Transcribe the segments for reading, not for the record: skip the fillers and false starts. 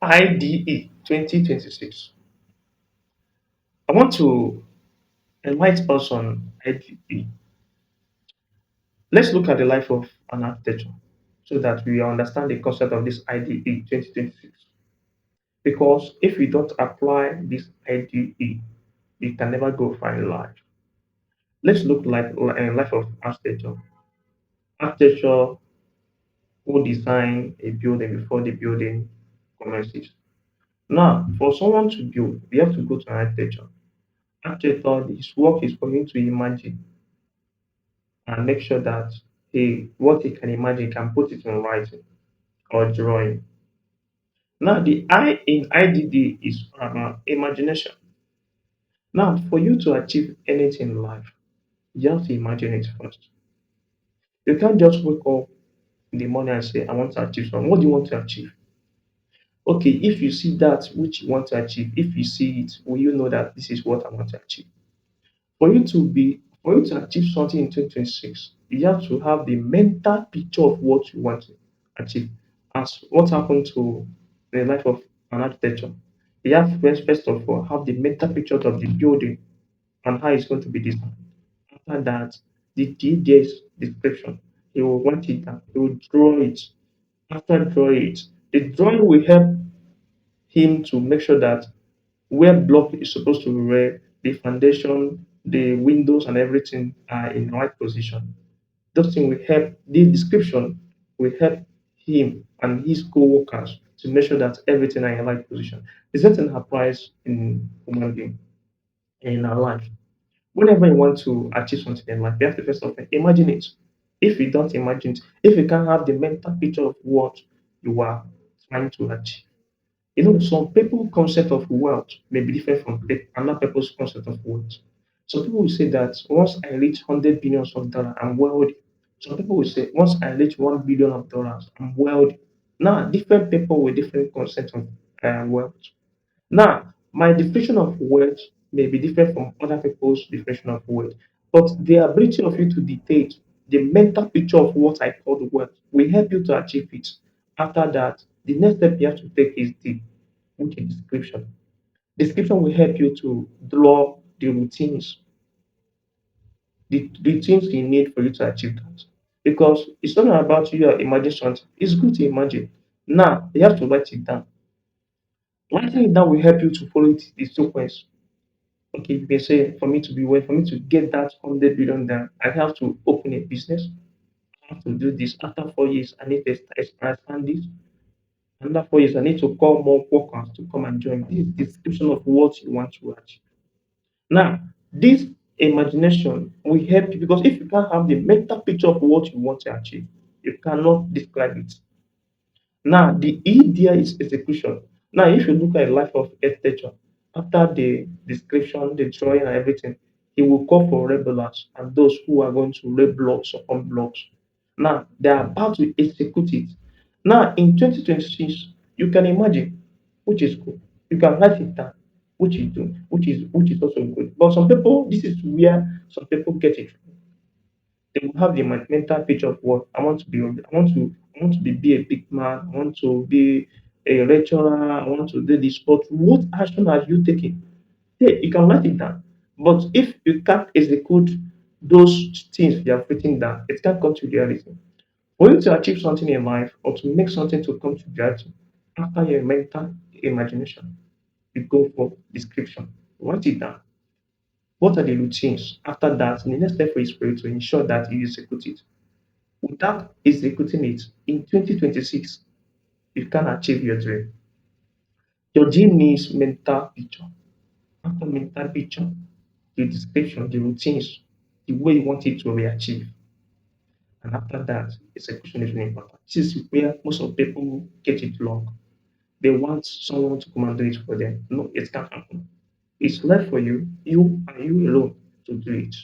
IDE 2026. I want to enlighten us on IDE. Let's look at the life of an architecture so that we understand the concept of this IDE 2026. Because if we don't apply this IDE, we can never go far in life. Let's look like life of architecture. Architecture who design a building before the building commences. Now, for someone to build, we have to go to an architecture. Architecture, his work is for him to imagine and make sure that what he can imagine, he can put it in writing or drawing. Now, the I in IDD is about imagination. Now, for you to achieve anything in life, you have to imagine it first. You can't just wake up in the morning and say, I want to achieve something. What do you want to achieve? Okay, if you see that which you want to achieve, if you see it, will you know that this is what I want to achieve? For you to achieve something in 2026, you have to have the mental picture of what you want to achieve. As what happened to the life of an architecture. You have first of all have the mental picture of the building and how it's going to be designed. After that, there is description. He will want it down. He will draw it. After draw it, the drawing will help him to make sure that where block is supposed to be where the foundation, the windows and everything are in the right position. Those things will help the description will help him and his co-workers to make sure that everything are in the right position. The same thing applies in human being in our life. Whenever you want to achieve something in life, you have to first of all imagine it. If you don't imagine it, if you can't have the mental picture of what you are trying to achieve, some people concept of wealth may be different from another people's concept of wealth. Some people will say that once I reach hundred billions of dollars, I'm wealthy. Some people will say once I reach $1 billion of dollars, I'm wealthy. Now, different people with different concept of wealth. Now, my definition of wealth may be different from other people's definition of wealth, but the ability of you to dictate the mental picture of what I call the wealth will help you to achieve it. After that, the next step you have to take is the which is description. Description will help you to draw the things you need for you to achieve that. Because it's not about you imagine something. It's good to imagine. Now you have to write it down. Writing it down will help you to follow the sequence. Okay, you can say for me to be well, for me to get that 100 billion down, I have to open a business. I have to do this. After 4 years, I need to expand this. Another 4 years, I need to call more workers to come and join. This is description of what you want to achieve. Now, this imagination will help you because if you can't have the mental picture of what you want to achieve, you cannot describe it. Now, the E there is execution. Now, if you look at the life of architecture, after the description, the drawing, and everything, he will call for rebels and those who are going to lay blocks upon blocks. Now, they are about to execute it. Now, in 2026, you can imagine, which is good. You can write it down, which is also good. But some people, this is where some people get it wrong. They will have the mental picture of what I want to be. I want to be a big man. I want to be a lecturer. I want to do this. But what action are you taking? Yeah, you can write it down. But if you can't execute those things you have written down, it can't come to reality. For you to achieve something in life or to make something to come to reality, after your mental imagination, you go for description. Write it down. What are the routines? After that, the next step is for you to ensure that you execute it. Without executing it in 2026, you can achieve your dream. Your dream needs mental picture. After mental picture, the description, the routines, the way you want it to be achieved. And after that, execution is really important. This is where most of people get it wrong. They want someone to come and do it for them. No, it can't happen. It's left for you and you alone to do it.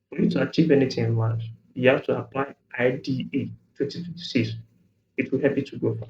For you to achieve anything in life, you have to apply IDE 2026. It will help you to go far.